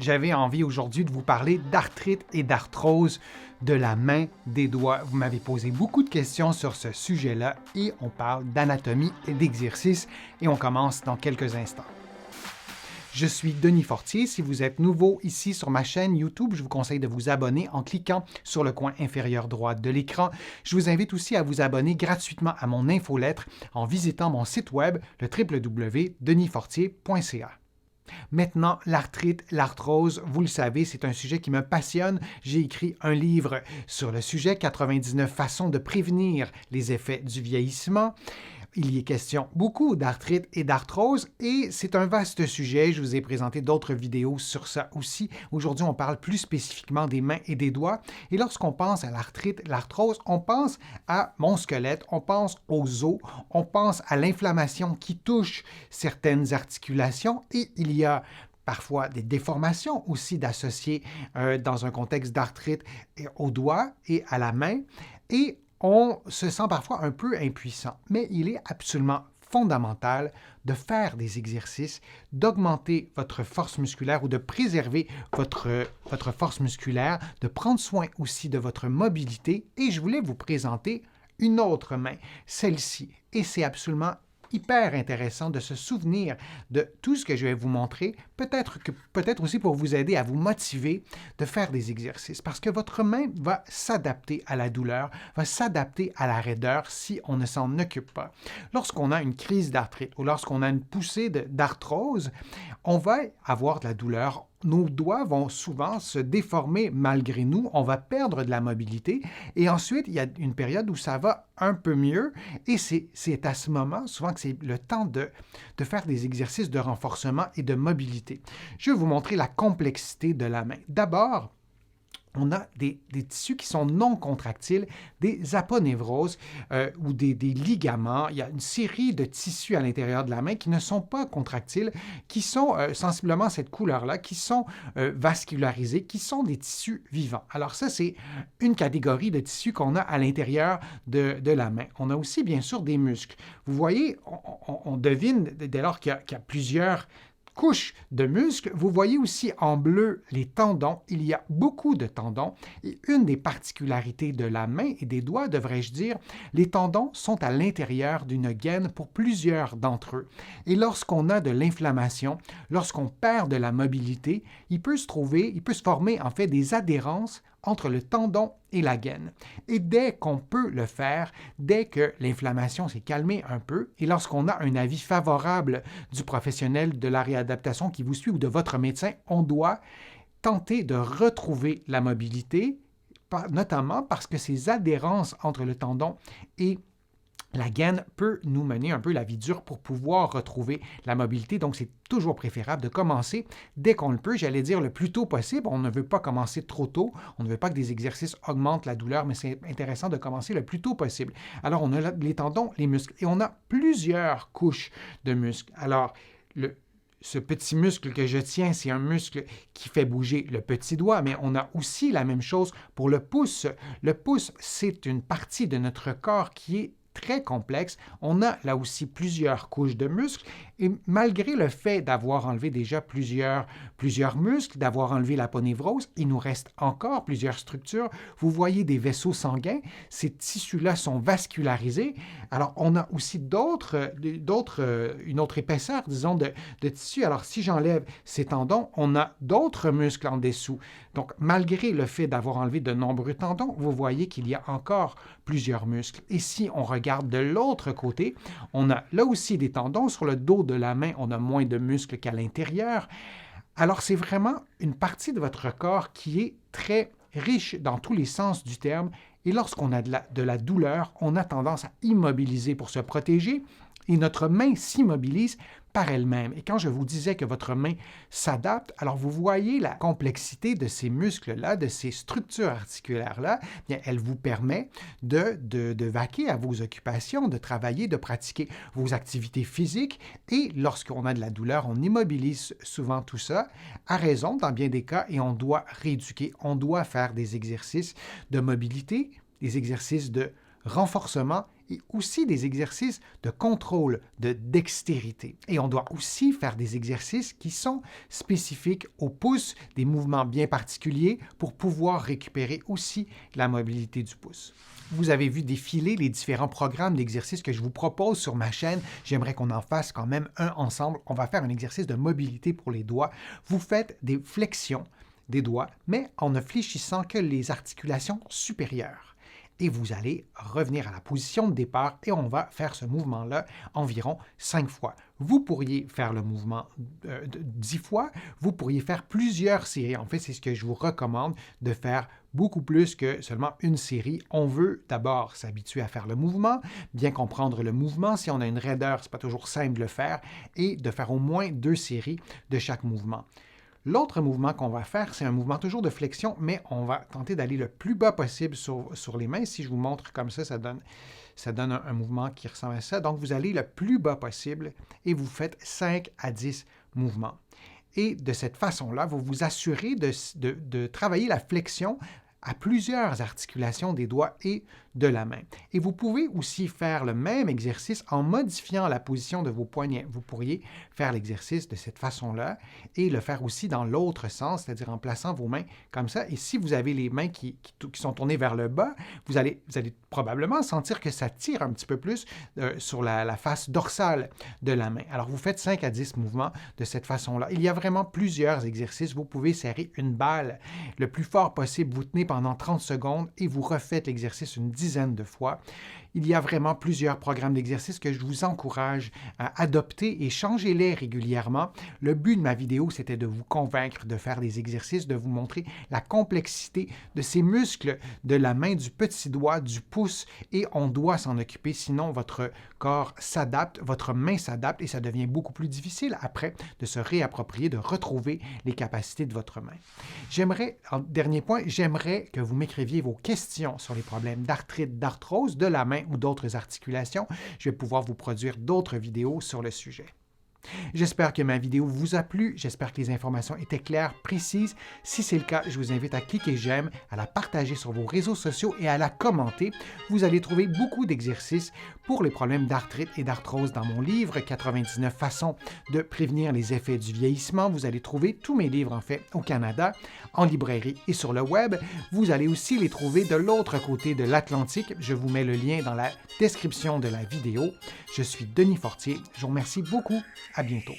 J'avais envie aujourd'hui de vous parler d'arthrite et d'arthrose de la main, des doigts. Vous m'avez posé beaucoup de questions sur ce sujet-là et on parle d'anatomie et d'exercice et on commence dans quelques instants. Je suis Denis Fortier. Si vous êtes nouveau ici sur ma chaîne YouTube, je vous conseille de vous abonner en cliquant sur le coin inférieur droit de l'écran. Je vous invite aussi à vous abonner gratuitement à mon infolettre en visitant mon site web, le www.denisfortier.ca. Maintenant, l'arthrite, l'arthrose, vous le savez, c'est un sujet qui me passionne. J'ai écrit un livre sur le sujet, 99 façons de prévenir les effets du vieillissement. Il y est question beaucoup d'arthrite et d'arthrose et c'est un vaste sujet. Je vous ai présenté d'autres vidéos sur ça aussi. Aujourd'hui, on parle plus spécifiquement des mains et des doigts. Et lorsqu'on pense à l'arthrite, l'arthrose, on pense à mon squelette, on pense aux os, on pense à l'inflammation qui touche certaines articulations et il y a parfois des déformations aussi d'associer dans un contexte d'arthrite aux doigts et à la main. Et on se sent parfois un peu impuissant, mais il est absolument fondamental de faire des exercices, d'augmenter votre force musculaire ou de préserver votre force musculaire, de prendre soin aussi de votre mobilité. Et je voulais vous présenter une autre main, celle-ci. Et c'est absolument hyper intéressant de se souvenir de tout ce que je vais vous montrer, peut-être aussi pour vous aider à vous motiver de faire des exercices, parce que votre main va s'adapter à la douleur, va s'adapter à la raideur si on ne s'en occupe pas. Lorsqu'on a une crise d'arthrite ou lorsqu'on a une poussée d'arthrose, on va avoir de la douleur. Nos doigts vont souvent se déformer malgré nous, on va perdre de la mobilité et ensuite, il y a une période où ça va un peu mieux et c'est à ce moment, souvent que c'est le temps de faire des exercices de renforcement et de mobilité. Je vais vous montrer la complexité de la main. D'abord, on a des tissus qui sont non contractiles, des aponevroses ou des ligaments. Il y a une série de tissus à l'intérieur de la main qui ne sont pas contractiles, qui sont sensiblement cette couleur-là, qui sont vascularisés, qui sont des tissus vivants. Alors ça, c'est une catégorie de tissus qu'on a à l'intérieur de la main. On a aussi, bien sûr, des muscles. Vous voyez, on devine, dès lors qu'il y a plusieurs couche de muscles. Vous voyez aussi en bleu les tendons. Il y a beaucoup de tendons. Et une des particularités de la main et des doigts, devrais-je dire, les tendons sont à l'intérieur d'une gaine pour plusieurs d'entre eux. Et lorsqu'on a de l'inflammation, lorsqu'on perd de la mobilité, il peut se former en fait des adhérences entre le tendon et la gaine. Et dès qu'on peut le faire, dès que l'inflammation s'est calmée un peu, et lorsqu'on a un avis favorable du professionnel de la réadaptation qui vous suit ou de votre médecin, on doit tenter de retrouver la mobilité, notamment parce que ces adhérences entre le tendon et la gaine peut nous mener un peu la vie dure pour pouvoir retrouver la mobilité. Donc, c'est toujours préférable de commencer dès qu'on le peut, j'allais dire le plus tôt possible. On ne veut pas commencer trop tôt. On ne veut pas que des exercices augmentent la douleur, mais c'est intéressant de commencer le plus tôt possible. Alors, on a les tendons, les muscles, et on a plusieurs couches de muscles. Alors, ce petit muscle que je tiens, c'est un muscle qui fait bouger le petit doigt, mais on a aussi la même chose pour le pouce. Le pouce, c'est une partie de notre corps qui est très complexe. On a là aussi plusieurs couches de muscles et malgré le fait d'avoir enlevé déjà plusieurs muscles, d'avoir enlevé l'aponévrose, il nous reste encore plusieurs structures. Vous voyez des vaisseaux sanguins, ces tissus-là sont vascularisés. Alors, on a aussi une autre épaisseur, disons, de tissu. Alors, si j'enlève ces tendons, on a d'autres muscles en dessous. Donc, malgré le fait d'avoir enlevé de nombreux tendons, vous voyez qu'il y a encore plusieurs muscles. Et si on regarde de l'autre côté, on a là aussi des tendons. Sur le dos de la main, on a moins de muscles qu'à l'intérieur. Alors, c'est vraiment une partie de votre corps qui est très riche dans tous les sens du terme. Et lorsqu'on a de la douleur, on a tendance à immobiliser pour se protéger. Et notre main s'immobilise par elle-même. Et quand je vous disais que votre main s'adapte, alors vous voyez la complexité de ces muscles-là, de ces structures articulaires-là, bien, elle vous permet de vaquer à vos occupations, de travailler, de pratiquer vos activités physiques. Et lorsqu'on a de la douleur, on immobilise souvent tout ça, à raison dans bien des cas, et on doit rééduquer, on doit faire des exercices de mobilité, des exercices de renforcement et aussi des exercices de contrôle, de dextérité. Et on doit aussi faire des exercices qui sont spécifiques au pouce, des mouvements bien particuliers pour pouvoir récupérer aussi la mobilité du pouce. Vous avez vu défiler les différents programmes d'exercices que je vous propose sur ma chaîne. J'aimerais qu'on en fasse quand même un ensemble. On va faire un exercice de mobilité pour les doigts. Vous faites des flexions des doigts, mais en ne fléchissant que les articulations supérieures. Et vous allez revenir à la position de départ et on va faire ce mouvement-là environ 5 fois. Vous pourriez faire le mouvement 10 fois, vous pourriez faire plusieurs séries. En fait, c'est ce que je vous recommande de faire beaucoup plus que seulement une série. On veut d'abord s'habituer à faire le mouvement, bien comprendre le mouvement. Si on a une raideur, ce n'est pas toujours simple de le faire, et de faire au moins 2 séries de chaque mouvement. L'autre mouvement qu'on va faire, c'est un mouvement toujours de flexion, mais on va tenter d'aller le plus bas possible sur les mains. Si je vous montre comme ça donne un mouvement qui ressemble à ça. Donc, vous allez le plus bas possible et vous faites 5 à 10 mouvements. Et de cette façon-là, vous vous assurez de travailler la flexion à plusieurs articulations des doigts et de la main. Et vous pouvez aussi faire le même exercice en modifiant la position de vos poignets. Vous pourriez faire l'exercice de cette façon-là et le faire aussi dans l'autre sens, c'est-à-dire en plaçant vos mains comme ça. Et si vous avez les mains qui sont tournées vers le bas, vous allez probablement sentir que ça tire un petit peu plus sur la face dorsale de la main. Alors, vous faites 5 à 10 mouvements de cette façon-là. Il y a vraiment plusieurs exercices. Vous pouvez serrer une balle le plus fort possible. Vous tenez pendant 30 secondes et vous refaites l'exercice une dizaine de fois. Il y a vraiment plusieurs programmes d'exercices que je vous encourage à adopter et changez-les régulièrement. Le but de ma vidéo, c'était de vous convaincre de faire des exercices, de vous montrer la complexité de ces muscles de la main, du petit doigt, du pouce, et on doit s'en occuper, sinon votre corps s'adapte, votre main s'adapte et ça devient beaucoup plus difficile après de se réapproprier, de retrouver les capacités de votre main. En dernier point, j'aimerais que vous m'écriviez vos questions sur les problèmes d'arthrite, d'arthrose de la main ou d'autres articulations. Je vais pouvoir vous produire d'autres vidéos sur le sujet. J'espère que ma vidéo vous a plu, j'espère que les informations étaient claires, précises. Si c'est le cas, je vous invite à cliquer j'aime, à la partager sur vos réseaux sociaux et à la commenter. Vous allez trouver beaucoup d'exercices pour les problèmes d'arthrite et d'arthrose dans mon livre « 99 façons de prévenir les effets du vieillissement ». Vous allez trouver tous mes livres en fait au Canada, en librairie et sur le web. Vous allez aussi les trouver de l'autre côté de l'Atlantique. Je vous mets le lien dans la description de la vidéo. Je suis Denis Fortier. Je vous remercie beaucoup. À bientôt.